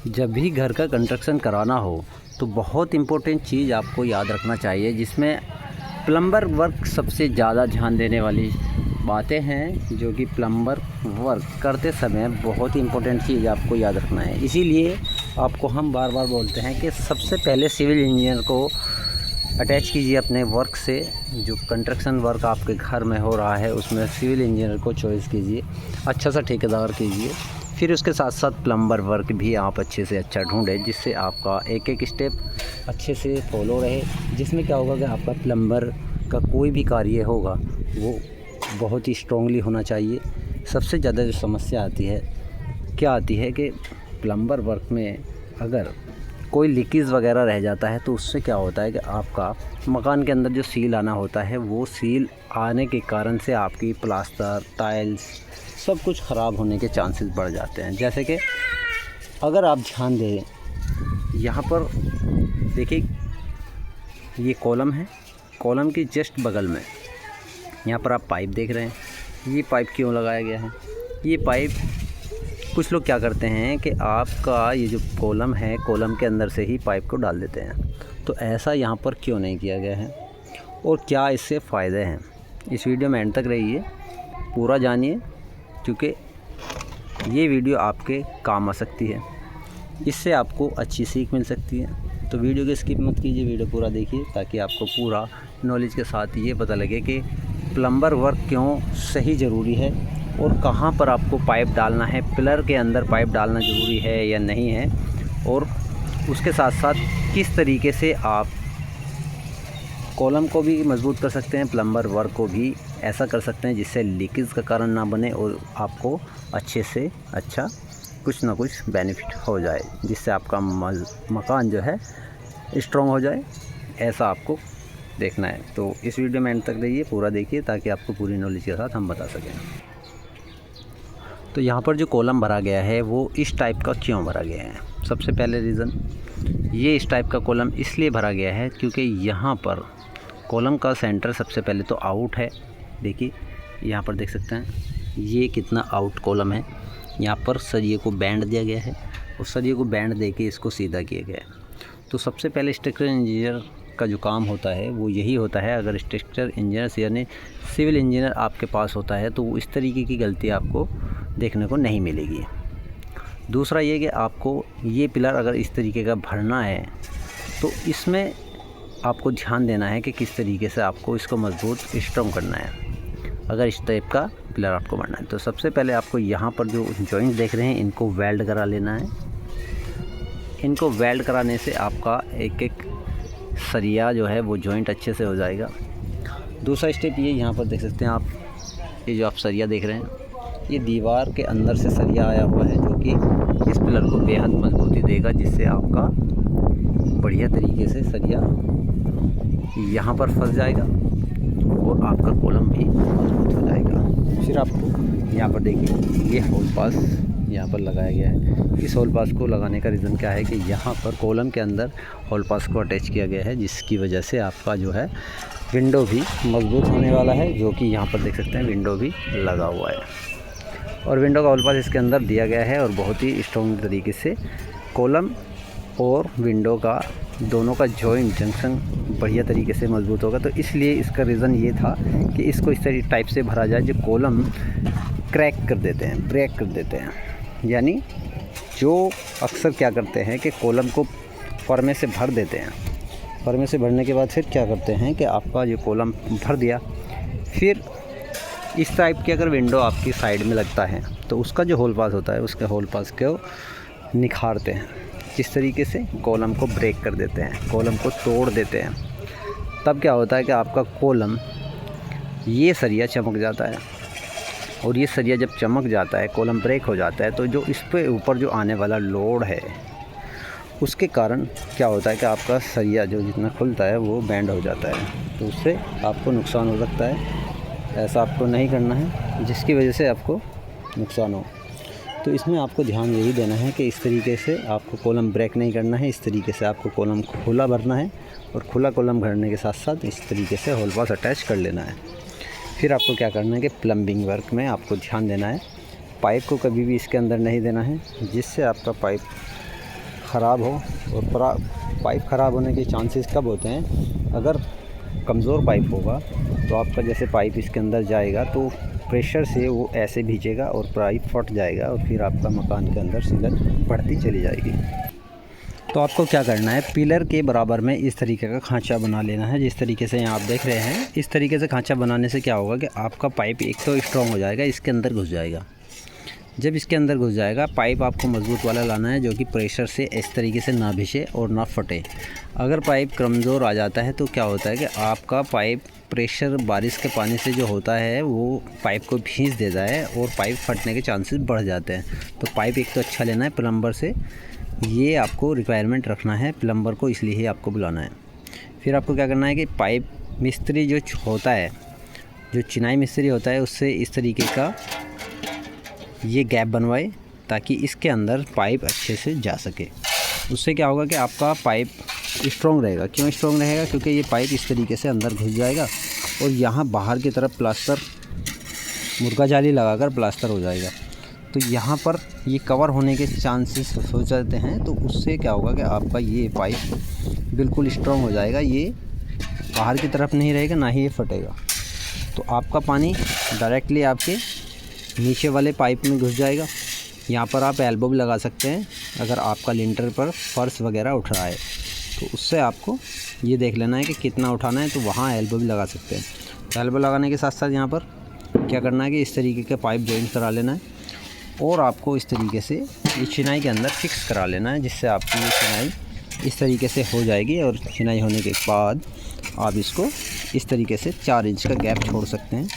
जब भी घर का कंस्ट्रक्शन कराना हो तो बहुत इम्पोर्टेंट चीज़ आपको याद रखना चाहिए, जिसमें प्लम्बर वर्क सबसे ज़्यादा ध्यान देने वाली बातें हैं, जो कि प्लम्बर वर्क करते समय बहुत इम्पोर्टेंट चीज़ आपको याद रखना है। इसीलिए आपको हम बार बार बोलते हैं कि सबसे पहले सिविल इंजीनियर को अटैच कीजिए अपने वर्क से। जो कंस्ट्रक्शन वर्क आपके घर में हो रहा है उसमें सिविल इंजीनियर को चॉइस कीजिए, अच्छा सा ठेकेदार कीजिए। फिर उसके साथ साथ प्लम्बर वर्क भी आप अच्छे से अच्छा ढूंढें, जिससे आपका एक एक स्टेप अच्छे से फॉलो रहे। जिसमें क्या होगा कि आपका प्लम्बर का कोई भी कार्य होगा वो बहुत ही स्ट्रांगली होना चाहिए। सबसे ज़्यादा जो समस्या आती है क्या आती है कि प्लम्बर वर्क में अगर कोई लीकेज वगैरह रह जाता है तो उससे क्या होता है कि आपका मकान के अंदर जो सील आना होता है वो सील आने के कारण से आपकी प्लास्टर, टाइल्स सब कुछ ख़राब होने के चांसेस बढ़ जाते हैं। जैसे कि अगर आप ध्यान दें, यहाँ पर देखिए ये कॉलम है, कॉलम के जस्ट बगल में यहाँ पर आप पाइप देख रहे हैं। ये पाइप क्यों लगाया गया है? ये पाइप कुछ लोग क्या करते हैं कि आपका ये जो कॉलम है, कॉलम के अंदर से ही पाइप को डाल देते हैं। तो ऐसा यहाँ पर क्यों नहीं किया गया है और क्या इससे फ़ायदे हैं? इस वीडियो में एंड तक रहिए, पूरा जानिए, क्योंकि ये वीडियो आपके काम आ सकती है। इससे आपको अच्छी सीख मिल सकती है। तो वीडियो को स्किप मत कीजिए, वीडियो पूरा देखिए ताकि आपको पूरा नॉलेज के साथ ये पता लगे कि प्लम्बर वर्क क्यों सही ज़रूरी है और कहाँ पर आपको पाइप डालना है, पिलर के अंदर पाइप डालना ज़रूरी है या नहीं है, और उसके साथ साथ किस तरीके से आप कॉलम को भी मजबूत कर सकते हैं, प्लम्बर वर्क को भी ऐसा कर सकते हैं जिससे लीकेज का कारण ना बने और आपको अच्छे से अच्छा कुछ ना कुछ बेनिफिट हो जाए, जिससे आपका मकान जो है स्ट्रॉन्ग हो जाए। ऐसा आपको देखना है। तो इस वीडियो में एंड तक रहिए, पूरा देखिए ताकि आपको पूरी नॉलेज के साथ हम बता सकें। तो यहाँ पर जो कॉलम भरा गया है वो इस टाइप का क्यों भरा गया है? सबसे पहले रीज़न ये इस टाइप का कॉलम इसलिए भरा गया है क्योंकि यहाँ पर कॉलम का सेंटर सबसे पहले तो आउट है। देखिए यहाँ पर देख सकते हैं ये कितना आउट कॉलम है। यहाँ पर सरिये को बैंड दिया गया है और सरिये को बैंड दे के इसको सीधा किया गया है। तो सबसे पहले स्ट्रक्चरल इंजीनियर का जो काम होता है वो यही होता है। अगर स्ट्रक्चरल इंजीनियर यानी सिविल इंजीनियर आपके पास होता है तो इस तरीके की गलती आपको देखने को नहीं मिलेगी। दूसरा ये कि आपको ये पिलर अगर इस तरीके का भरना है तो इसमें आपको ध्यान देना है कि किस तरीके से आपको इसको मजबूत स्ट्रॉन्ग करना है। अगर इस टाइप का पिलर आपको बनना है तो सबसे पहले आपको यहाँ पर जो जॉइंट देख रहे हैं इनको वेल्ड करा लेना है। इनको वेल्ड कराने से आपका एक एक सरिया जो है वो जॉइंट अच्छे से हो जाएगा। दूसरा स्टेप ये यहाँ पर देख सकते हैं आप, ये जो आप सरिया देख रहे हैं ये दीवार के अंदर से सरिया आया हुआ है, जो कि इस पिलर को बेहद मजबूती देगा, जिससे आपका बढ़िया तरीके से सरिया यहाँ पर फंस जाएगा और आपका कॉलम भी मजबूत हो जाएगा। फिर आपको यहाँ पर देखिए ये होल पास यहाँ पर लगाया गया है। इस होल पास को लगाने का रीज़न क्या है कि यहाँ पर कॉलम के अंदर होल पास को अटैच किया गया है, जिसकी वजह से आपका जो है विंडो भी मजबूत होने वाला है, जो कि यहाँ पर देख सकते हैं विंडो भी लगा हुआ है और विंडो का होल पास इसके अंदर दिया गया है और बहुत ही स्ट्रॉन्ग तरीके से कॉलम और विंडो का दोनों का जॉइंट जंक्शन बढ़िया तरीके से मजबूत होगा। तो इसलिए इसका रीज़न ये था कि इसको इस तरह टाइप से भरा जाए जो कॉलम क्रैक कर देते हैं, ब्रेक कर देते हैं। यानी जो अक्सर क्या करते हैं कि कॉलम को फर्मे से भर देते हैं, फर्मे से भरने के बाद फिर क्या करते हैं कि आपका जो कॉलम भर दिया, फिर इस टाइप की अगर विंडो आपकी साइड में लगता है तो उसका जो होल पास होता है उसके होल पास को निखारते हैं, इस तरीके से कॉलम को ब्रेक कर देते हैं, कॉलम को तोड़ देते हैं। तब क्या होता है कि आपका कॉलम ये सरिया चमक जाता है और ये सरिया जब चमक जाता है, कॉलम ब्रेक हो जाता है, तो जो इस पे ऊपर जो आने वाला लोड है उसके कारण क्या होता है कि आपका सरिया जो जितना खुलता है वो बैंड हो जाता है, तो उससे आपको नुकसान हो सकता है। ऐसा आपको नहीं करना है जिसकी वजह से आपको नुकसान हो। तो इसमें आपको ध्यान यही देना है कि इस तरीके से आपको कॉलम ब्रेक नहीं करना है, इस तरीके से आपको कॉलम खुला भरना है और खुला कॉलम भरने के साथ साथ इस तरीके से होल पास अटैच कर लेना है। फिर आपको क्या करना है कि प्लम्बिंग वर्क में आपको ध्यान देना है, पाइप को कभी भी इसके अंदर नहीं देना है, जिससे आपका पाइप ख़राब हो। और पाइप ख़राब होने के चांसेस कब होते हैं, अगर कमज़ोर पाइप होगा तो आपका जैसे पाइप इसके अंदर जाएगा तो प्रेशर से वो ऐसे भींचेगा और पाइप फट जाएगा और फिर आपका मकान के अंदर सीलन बढ़ती चली जाएगी। तो आपको क्या करना है, पिलर के बराबर में इस तरीके का खांचा बना लेना है। जिस तरीके से यहाँ आप देख रहे हैं, इस तरीके से खांचा बनाने से क्या होगा कि आपका पाइप एक तो स्ट्रॉन्ग हो जाएगा, इसके अंदर घुस जाएगा। जब इसके अंदर घुस जाएगा, पाइप आपको मज़बूत वाला लाना है जो कि प्रेशर से इस तरीके से ना भिसे और ना फटे। अगर पाइप कमज़ोर आ जाता है तो क्या होता है कि आपका पाइप प्रेशर बारिश के पानी से जो होता है वो पाइप को भींच देता है और पाइप फटने के चांसेस बढ़ जाते हैं। तो पाइप एक तो अच्छा लेना है प्लम्बर से, ये आपको रिक्वायरमेंट रखना है प्लम्बर को, इसलिए ही आपको बुलाना है। फिर आपको क्या करना है कि पाइप मिस्त्री जो होता है, जो चिनाई मिस्त्री होता है, उससे इस तरीके का ये गैप बनवाए ताकि इसके अंदर पाइप अच्छे से जा सके। उससे क्या होगा कि आपका पाइप स्ट्रॉन्ग रहेगा। क्यों स्ट्रॉन्ग रहेगा, क्योंकि ये पाइप इस तरीके से अंदर घुस जाएगा और यहाँ बाहर की तरफ प्लास्टर मुर्गा जाली लगाकर प्लास्टर हो जाएगा। तो यहाँ पर ये कवर होने के चांसेस हो जाते हैं। तो उससे क्या होगा कि आपका ये पाइप बिल्कुल स्ट्रॉन्ग हो जाएगा, ये बाहर की तरफ नहीं रहेगा, ना ही ये फटेगा। तो आपका पानी डायरेक्टली आपके नीचे वाले पाइप में घुस जाएगा। यहाँ पर आप एल्बो भी लगा सकते हैं अगर आपका लिंटर पर फर्श वगैरह उठ रहा है, तो उससे आपको ये देख लेना है कि कितना उठाना है, तो वहाँ एल्बो भी लगा सकते हैं। तो एल्बो लगाने के साथ साथ यहाँ पर क्या करना है कि इस तरीके के पाइप जॉइंट करा लेना है और आपको इस तरीके से ये चिनाई के अंदर फिक्स करा लेना है, जिससे आपकी ये चिनाई इस तरीके से हो जाएगी। और चिनाई होने के बाद आप इसको इस तरीके से 4 इंच का गैप छोड़ सकते हैं।